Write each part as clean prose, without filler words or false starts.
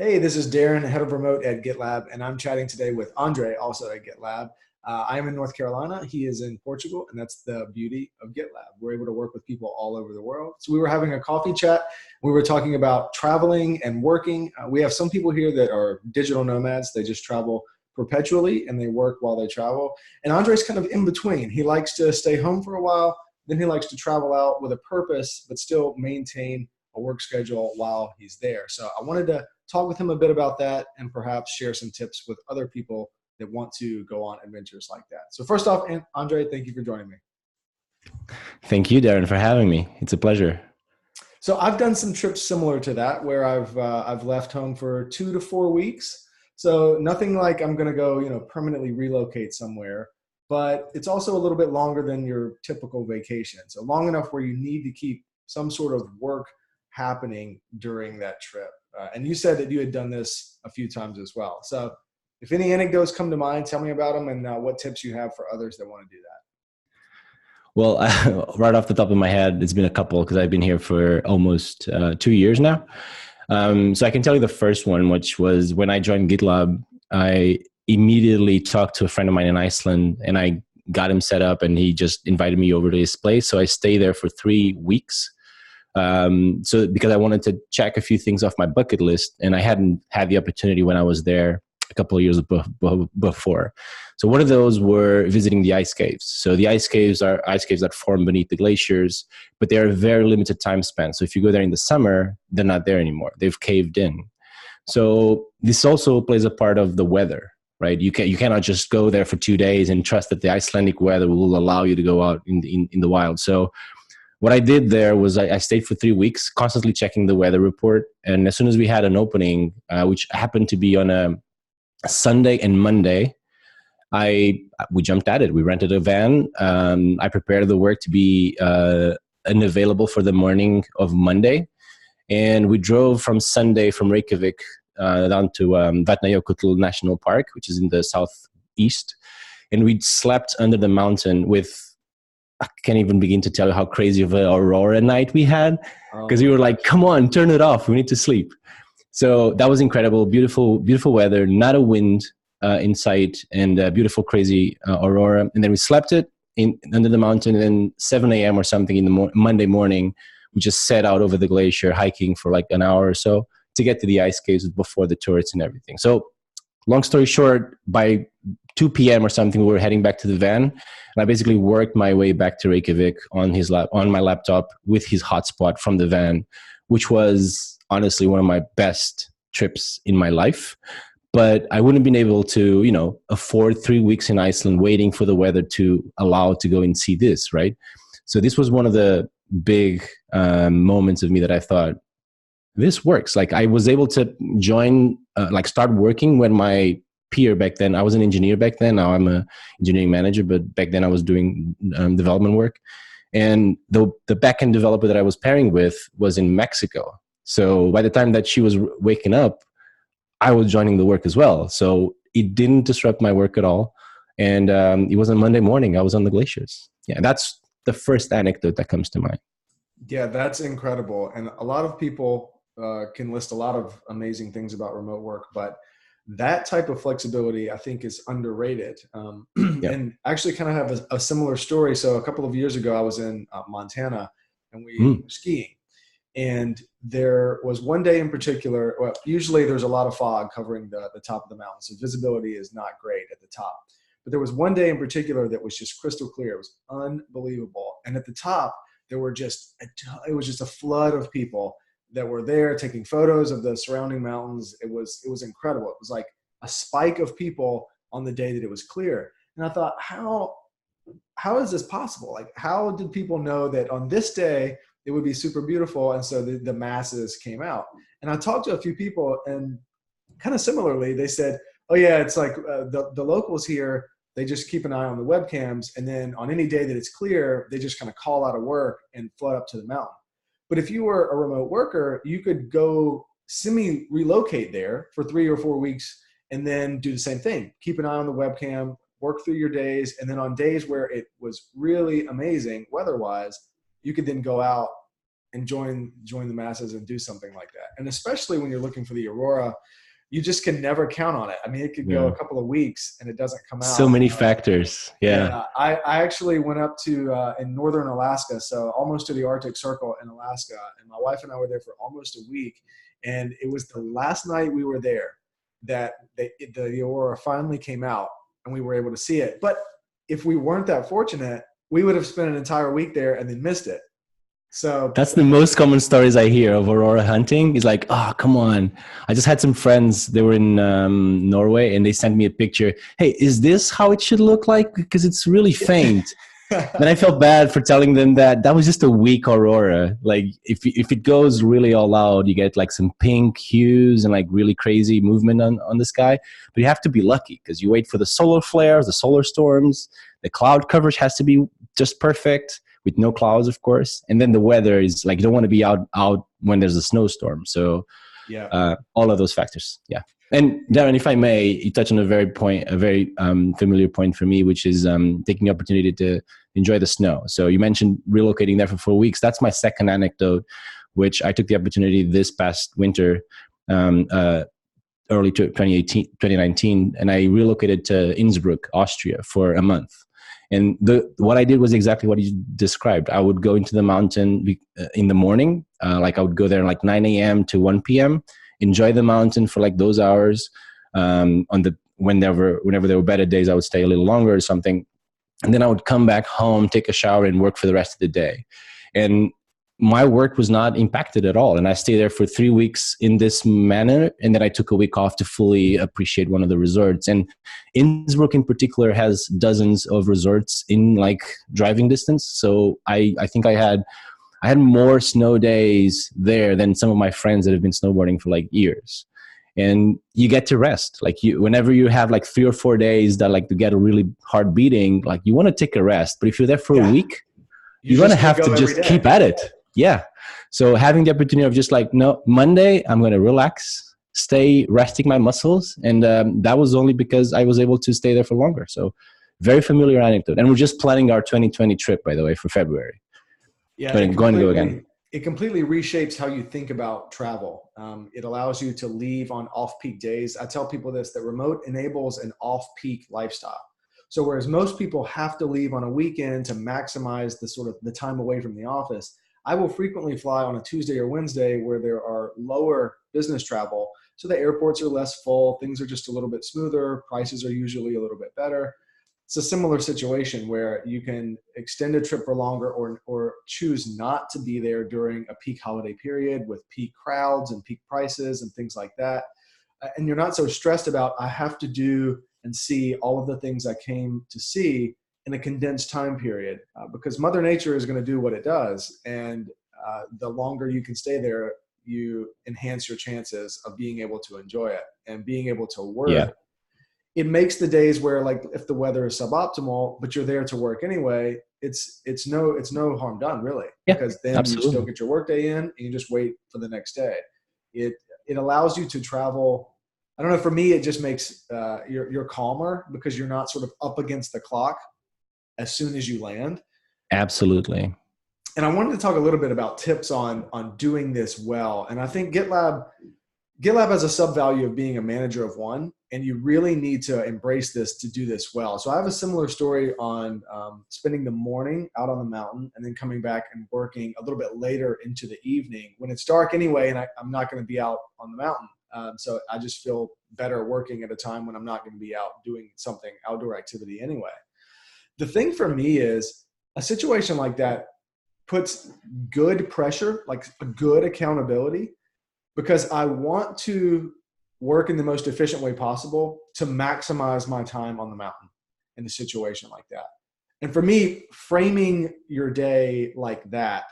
Hey, this is Darren, head of remote at GitLab, and I'm chatting today with André, also at GitLab. I'm in North Carolina. He is in Portugal, and that's the beauty of GitLab. We're able to work with people all over the world. So we were having a coffee chat. We were talking about traveling and working. We have some people here that are digital nomads. They just travel perpetually, and they work while they travel. And Andre's kind of in between. He likes to stay home for a while, then he likes to travel out with a purpose, but still maintain a work schedule while he's there. So I wanted to talk with him a bit about that and perhaps share some tips with other people that want to go on adventures like that. So first off, Andre, thank you for joining me. Thank you, Darren, for having me. It's a pleasure. So I've done some trips similar to that where I've left home for 2 to 4 weeks. So nothing like I'm going to go, permanently relocate somewhere, but it's also a little bit longer than your typical vacation. So long enough where you need to keep some sort of work happening during that trip. And you said that you had done this a few times as well. So if any anecdotes come to mind, tell me about them and what tips you have for others that want to do that. Well, right off the top of my head, it's been a couple because I've been here for almost 2 years now. So I can tell you the first one, which was when I joined GitLab, I immediately talked to a friend of mine in Iceland and I got him set up and he just invited me over to his place. So I stayed there for 3 weeks. So because I wanted to check a few things off my bucket list and I hadn't had the opportunity when I was there a couple of years before. So one of those were visiting the ice caves. So the ice caves are ice caves that form beneath the glaciers, but they are a very limited time span. So if you go there in the summer, they're not there anymore. They've caved in. So this also plays a part of the weather, right? You cannot just go there for 2 days and trust that the Icelandic weather will allow you to go out in the wild. So what I did there was I stayed for 3 weeks, constantly checking the weather report. And as soon as we had an opening, which happened to be on a Sunday and Monday, we jumped at it. We rented a van. I prepared the work to be unavailable for the morning of Monday. And we drove from Sunday from Reykjavik down to Vatnajökull National Park, which is in the southeast. And we slept under the mountain with, I can't even begin to tell you how crazy of an aurora night we had because we were like, come on, turn it off. We need to sleep. So that was incredible. Beautiful, beautiful weather, not a wind in sight, and beautiful, crazy aurora. And then we slept it under the mountain. And then 7 a.m. or something in the Monday morning, we just set out over the glacier hiking for like an hour or so to get to the ice caves before the tourists and everything. So long story short, by 2 p.m. or something, we were heading back to the van. And I basically worked my way back to Reykjavik on my laptop with his hotspot from the van, which was honestly one of my best trips in my life. But I wouldn't have been able to, afford 3 weeks in Iceland waiting for the weather to allow to go and see this, right? So this was one of the big moments of me that I thought, this works. Like I was able to start working when my peer back then, I was an engineer back then. Now I'm an engineering manager, but back then I was doing development work. And the backend developer that I was pairing with was in Mexico. So by the time that she was waking up, I was joining the work as well. So it didn't disrupt my work at all. And it was on Monday morning. I was on the glaciers. Yeah, that's the first anecdote that comes to mind. Yeah, that's incredible. And a lot of people can list a lot of amazing things about remote work, but that type of flexibility, I think, is underrated. Yeah. And actually kind of have a similar story. So a couple of years ago, I was in Montana and we were skiing. And there was one day in particular, well, usually there's a lot of fog covering the top of the mountain. So visibility is not great at the top. But there was one day in particular that was just crystal clear. It was unbelievable. And at the top, there were it was just a flood of people that were there taking photos of the surrounding mountains. It was incredible. It was like a spike of people on the day that it was clear. And I thought, how is this possible? Like, how did people know that on this day it would be super beautiful? And so the masses came out. And I talked to a few people, and kind of similarly, they said, oh yeah, it's like the locals here, they just keep an eye on the webcams. And then on any day that it's clear, they just kind of call out of work and flood up to the mountain. But if you were a remote worker, you could go semi-relocate there for 3 or 4 weeks and then do the same thing. Keep an eye on the webcam, work through your days, and then on days where it was really amazing weather-wise, you could then go out and join the masses and do something like that. And especially when you're looking for the aurora, you just can never count on it. I mean, it could go a couple of weeks and it doesn't come out. So many factors. Yeah. I actually went up to in northern Alaska, so almost to the Arctic Circle in Alaska, and my wife and I were there for almost a week. And it was the last night we were there that the aurora finally came out and we were able to see it. But if we weren't that fortunate, we would have spent an entire week there and then missed it. So that's the most common stories I hear of aurora hunting. Is like, oh, come on. I just had some friends, they were in Norway, and they sent me a picture. Hey, is this how it should look like? Because it's really faint. Then I felt bad for telling them that was just a weak aurora. Like if it goes really all out, you get like some pink hues and like really crazy movement on the sky. But you have to be lucky because you wait for the solar flares, the solar storms, the cloud coverage has to be just perfect with no clouds, of course. And then the weather is like, you don't want to be out when there's a snowstorm. So all of those factors. Yeah. And Darren, if I may, you touch on a very familiar point for me, which is taking the opportunity to enjoy the snow. So you mentioned relocating there for 4 weeks. That's my second anecdote, which I took the opportunity this past winter, early 2019, and I relocated to Innsbruck, Austria for a month. And what I did was exactly what you described. I would go into the mountain in the morning, like I would go there like 9 a.m. to 1 p.m., enjoy the mountain for like those hours. Whenever there were better days, I would stay a little longer or something. And then I would come back home, take a shower, and work for the rest of the day. And my work was not impacted at all. And I stayed there for 3 weeks in this manner. And then I took a week off to fully appreciate one of the resorts. And Innsbruck in particular has dozens of resorts in like driving distance. So I think I had more snow days there than some of my friends that have been snowboarding for like years. And you get to rest. Like whenever you have like 3 or 4 days that like to get a really hard beating, like you want to take a rest. But if you're there for a week, you're going to have to just keep at it. Yeah. So having the opportunity of just like, no, Monday, I'm going to relax, stay resting my muscles. And that was only because I was able to stay there for longer. So very familiar anecdote. And we're just planning our 2020 trip, by the way, for February. Yeah. It completely reshapes how you think about travel. It allows you to leave on off-peak days. I tell people this, that remote enables an off-peak lifestyle. So whereas most people have to leave on a weekend to maximize the time away from the office, I will frequently fly on a Tuesday or Wednesday where there are lower business travel. So the airports are less full, things are just a little bit smoother, prices are usually a little bit better. It's a similar situation where you can extend a trip for longer or choose not to be there during a peak holiday period with peak crowds and peak prices and things like that. And you're not so stressed about, I have to do and see all of the things I came to see in a condensed time period, because Mother Nature is going to do what it does. And the longer you can stay there, you enhance your chances of being able to enjoy it and being able to work. Yeah. It makes the days where, like, if the weather is suboptimal, but you're there to work anyway, it's no harm done, really. Yeah, because then absolutely. You still get your work day in and you just wait for the next day. It allows you to travel. I don't know, for me, it just makes you're calmer because you're not sort of up against the clock as soon as you land. Absolutely. And I wanted to talk a little bit about tips on doing this well. And I think GitLab has a sub-value of being a manager of one, and you really need to embrace this to do this well. So I have a similar story on spending the morning out on the mountain and then coming back and working a little bit later into the evening when it's dark anyway, and I'm not going to be out on the mountain. So I just feel better working at a time when I'm not going to be out doing something outdoor activity anyway. The thing for me is a situation like that puts good pressure, like a good accountability, because I want to work in the most efficient way possible to maximize my time on the mountain in a situation like that. And for me, framing your day like that,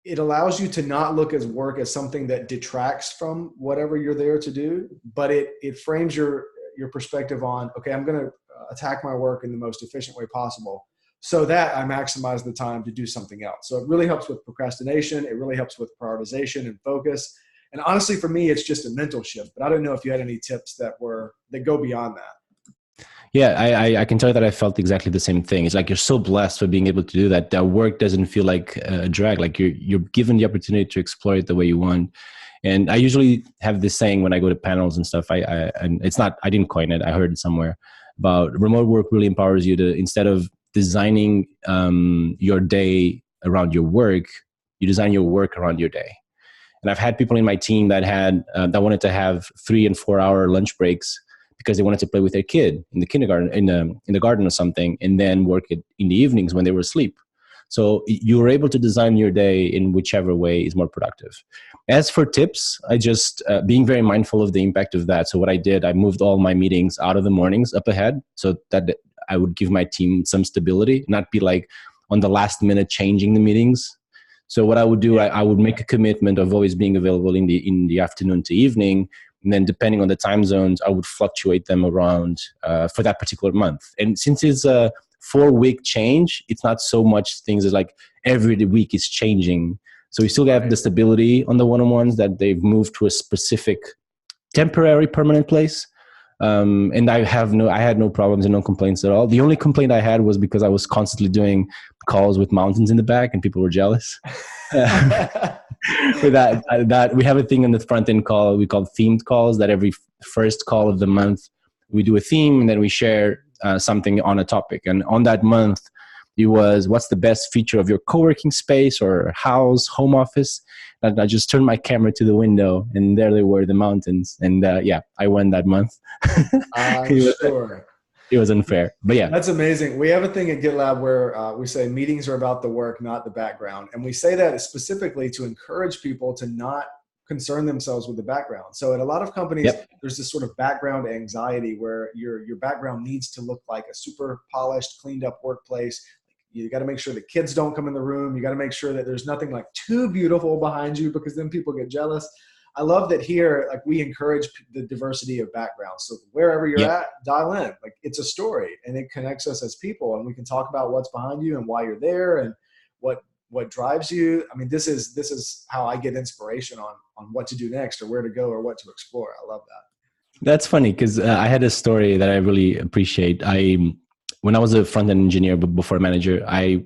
it allows you to not look at work as something that detracts from whatever you're there to do, but it frames your perspective on, okay, I'm going to attack my work in the most efficient way possible so that I maximize the time to do something else. So it really helps with procrastination. It really helps with prioritization and focus. And honestly, for me, it's just a mental shift, but I don't know if you had any tips that go beyond that. Yeah, I can tell you that I felt exactly the same thing. It's like you're so blessed for being able to do that. That work doesn't feel like a drag. Like you're given the opportunity to explore it the way you want. And I usually have this saying when I go to panels and stuff. And it's not, I didn't coin it. I heard it somewhere about remote work really empowers you to, instead of designing your day around your work, you design your work around your day. And I've had people in my team that had that wanted to have 3 and 4 hour lunch breaks because they wanted to play with their kid in the kindergarten, in the garden or something, and then work it in the evenings when they were asleep. So you were able to design your day in whichever way is more productive. As for tips, I just being very mindful of the impact of that. So what I did, I moved all my meetings out of the mornings up ahead so that I would give my team some stability, not be like on the last minute changing the meetings. So what I would do, I would make a commitment of always being available in the afternoon to evening. And then depending on the time zones, I would fluctuate them around for that particular month. And since it's a 4-week change, it's not so much things as like every week is changing. So we still have the stability on the one-on-ones that they've moved to a specific temporary permanent place. And I had no problems and no complaints at all. The only complaint I had was because I was constantly doing calls with mountains in the back and people were jealous. With that we have a thing on the front end call we call themed calls, that every first call of the month we do a theme and then we share something on a topic. And on that month it was, what's the best feature of your co-working space or house, home office? And I just turned my camera to the window and there they were, the mountains. And I won that month. Sure. It was unfair, but yeah. That's amazing. We have a thing at GitLab where we say meetings are about the work, not the background. And we say that specifically to encourage people to not concern themselves with the background. So at a lot of companies, there's this sort of background anxiety where your background needs to look like a super polished, cleaned up workplace. You got to make sure the kids don't come in the room. You got to make sure that there's nothing like too beautiful behind you because then people get jealous. I love that here, like we encourage the diversity of backgrounds. So wherever you're at, dial in. Like it's a story and it connects us as people, and we can talk about what's behind you and why you're there and what drives you. I mean, this is how I get inspiration on what to do next or where to go or what to explore. I love that. That's funny because I had a story that I really appreciate. When I was a front-end engineer, but before manager, I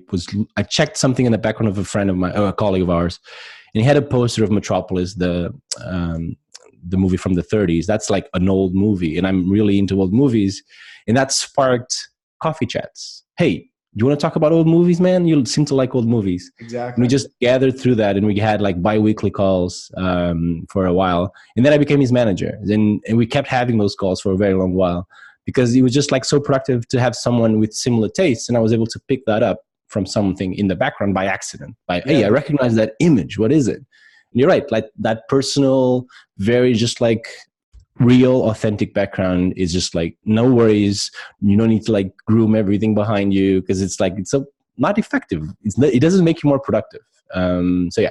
checked something in the background of a colleague of ours, and he had a poster of Metropolis, the movie from the 30s. That's like an old movie, and I'm really into old movies, and that sparked coffee chats. Hey, do you want to talk about old movies, man? You seem to like old movies. Exactly. And we just gathered through that, and we had like bi-weekly calls for a while, and then I became his manager, and we kept having those calls for a very long while, because it was just like so productive to have someone with similar tastes. And I was able to pick that up from something in the background by accident. Hey, I recognize that image. What is it? And you're right. Like that personal, very just like real, authentic background is just like, no worries. You don't need to like groom everything behind you because it's like, it's not effective. It doesn't make you more productive. So yeah.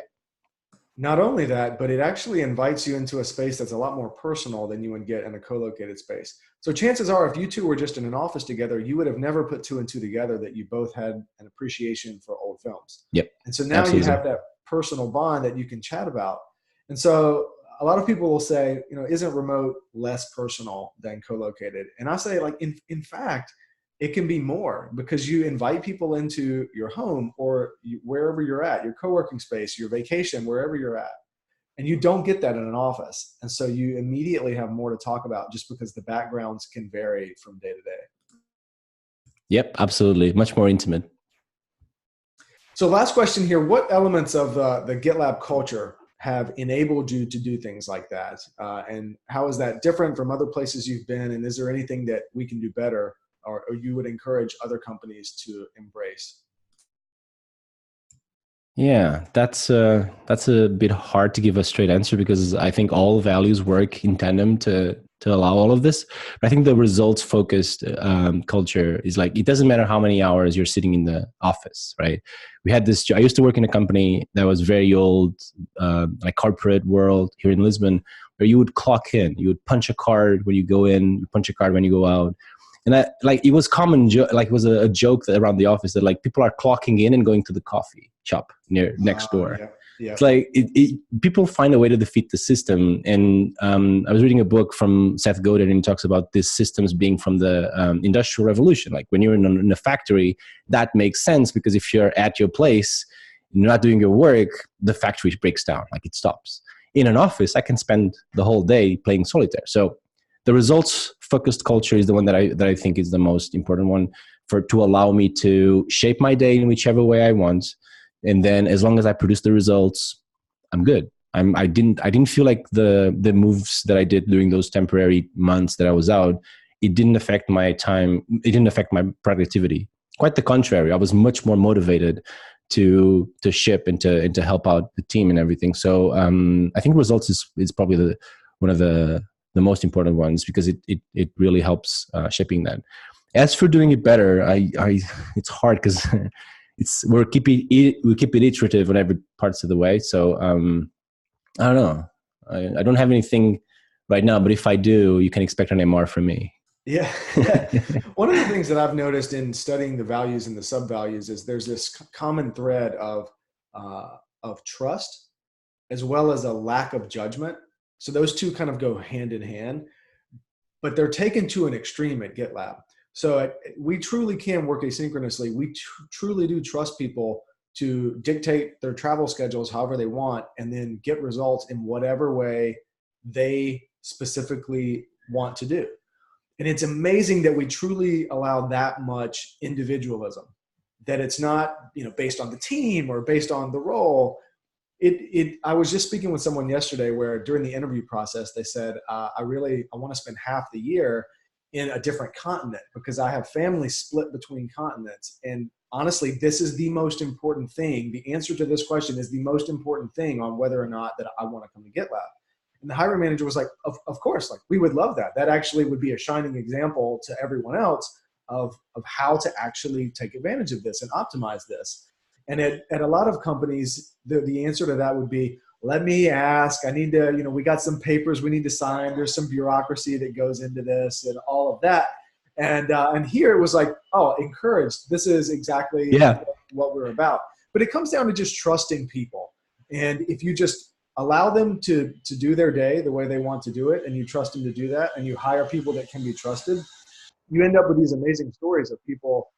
Not only that, but it actually invites you into a space that's a lot more personal than you would get in a co-located space. So chances are, if you two were just in an office together, you would have never put 2 and 2 together that you both had an appreciation for old films. Yep. And so now you have that personal bond that you can chat about. And so a lot of people will say, isn't remote less personal than co-located? And I say, like, in fact, it can be more, because you invite people into your home or wherever you're at, your co-working space, your vacation, wherever you're at. And you don't get that in an office. And so you immediately have more to talk about just because the backgrounds can vary from day to day. Yep, absolutely. Much more intimate. So last question here, what elements of the GitLab culture have enabled you to do things like that? And how is that different from other places you've been? And is there anything that we can do better or you would encourage other companies to embrace? Yeah, that's a bit hard to give a straight answer, because I think all values work in tandem to allow all of this. But I think the results focused culture is like, it doesn't matter how many hours you're sitting in the office, right? We had this, I used to work in a company that was very old, like corporate world here in Lisbon, where you would clock in, you would punch a card when you go in, you punch a card when you go out. And it was common, it was a joke around the office that like people are clocking in and going to the coffee shop next door. Yeah. Yeah. It's like people find a way to defeat the system. And I was reading a book from Seth Godin, and he talks about these systems being from the Industrial Revolution. Like when you're in a factory, that makes sense because if you're at your place, you're not doing your work, the factory breaks down, like it stops. In an office, I can spend the whole day playing solitaire. So the results-focused culture is the one that I think is the most important one to allow me to shape my day in whichever way I want. And then as long as I produce the results, I'm good. I didn't feel like the moves that I did during those temporary months that I was out, it didn't affect my time. It didn't affect my productivity. Quite the contrary. I was much more motivated to ship and to help out the team and everything. So I think results is probably one of the most important ones because it really helps shipping that. As for doing it better, it's hard because we keep it iterative on every parts of the way. So I don't know. I don't have anything right now, but if I do, you can expect an MR from me. Yeah. One of the things that I've noticed in studying the values and the sub-values is there's this common thread of trust as well as a lack of judgment. So those two kind of go hand in hand, but they're taken to an extreme at GitLab. So we truly can work asynchronously. We truly do trust people to dictate their travel schedules however they want and then get results in whatever way they specifically want to do. And it's amazing that we truly allow that much individualism, that it's not, based on the team or based on the role. I was just speaking with someone yesterday where during the interview process, they said, I want to spend half the year in a different continent because I have family split between continents. And honestly, this is the most important thing. The answer to this question is the most important thing on whether or not that I want to come to GitLab. And the hiring manager was like, of course, like we would love that. That actually would be a shining example to everyone else of how to actually take advantage of this and optimize this. And at a lot of companies, the answer to that would be, let me ask, I need to, we got some papers we need to sign. There's some bureaucracy that goes into this and all of that. And here it was like, oh, encouraged. This is exactly what we're about. But it comes down to just trusting people. And if you just allow them to do their day the way they want to do it, and you trust them to do that, and you hire people that can be trusted, you end up with these amazing stories of people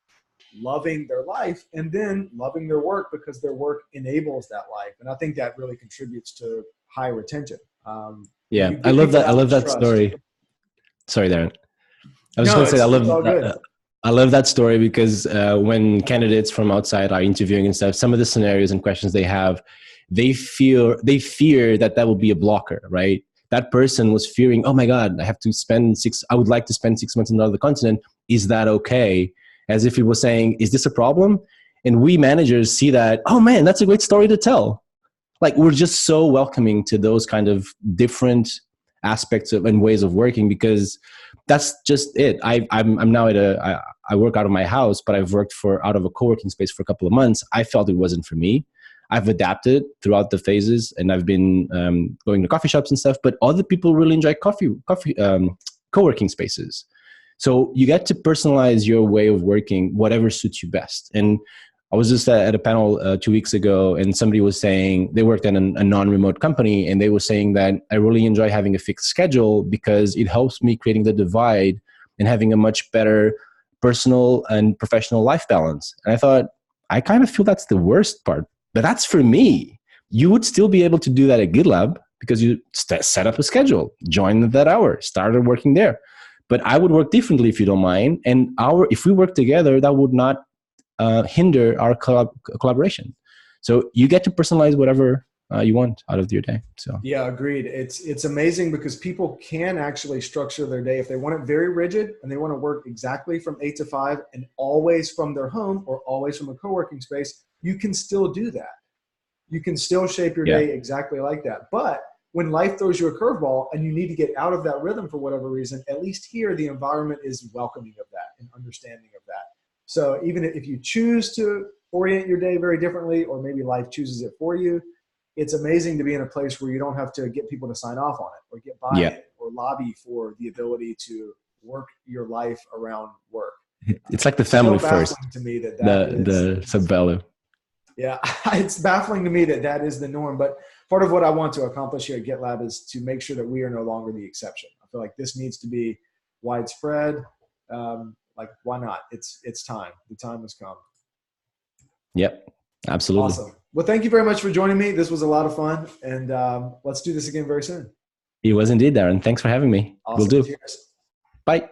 loving their life and then loving their work because their work enables that life. And I think that really contributes to high retention. I love that. I love that story. Sorry, Darren. I was just going to say, I love that story because when candidates from outside are interviewing and stuff, some of the scenarios and questions they have, they fear that will be a blocker, right? That person was fearing, oh my God, I would like to spend 6 months in another continent. Is that okay? As if he was saying, is this a problem? And we managers see that, oh man, that's a great story to tell. Like we're just so welcoming to those kind of different aspects of and ways of working because that's just it. I'm now I work out of my house, but I've worked out of a co-working space for a couple of months. I felt it wasn't for me. I've adapted throughout the phases and I've been going to coffee shops and stuff, but other people really enjoy co-working spaces. So you get to personalize your way of working, whatever suits you best. And I was just at a panel 2 weeks ago and somebody was saying they worked at a non-remote company and they were saying that I really enjoy having a fixed schedule because it helps me creating the divide and having a much better personal and professional life balance. And I thought, I kind of feel that's the worst part, but that's for me. You would still be able to do that at GitLab because you set up a schedule, join at that hour, started working there. But I would work differently if you don't mind. And if we work together, that would not hinder our collaboration. So you get to personalize whatever you want out of your day. So yeah, agreed. It's amazing because people can actually structure their day if they want it very rigid and they want to work exactly from 8 to 5 and always from their home or always from a co-working space. You can still do that. You can still shape your day exactly like that. But when life throws you a curveball and you need to get out of that rhythm for whatever reason, at least here the environment is welcoming of that and understanding of that. So even if you choose to orient your day very differently, or maybe life chooses it for you, it's amazing to be in a place where you don't have to get people to sign off on it or get buy-in or lobby for the ability to work your life around work. It's like the family first. To me, the sub-value. Yeah, it's baffling to me that that is the norm. But part of what I want to accomplish here at GitLab is to make sure that we are no longer the exception. I feel like this needs to be widespread. Like, why not? It's time. The time has come. Yep, absolutely. Awesome. Well, thank you very much for joining me. This was a lot of fun. And let's do this again very soon. It was indeed, Darren. Thanks for having me. Awesome. Will do. Cheers. Bye.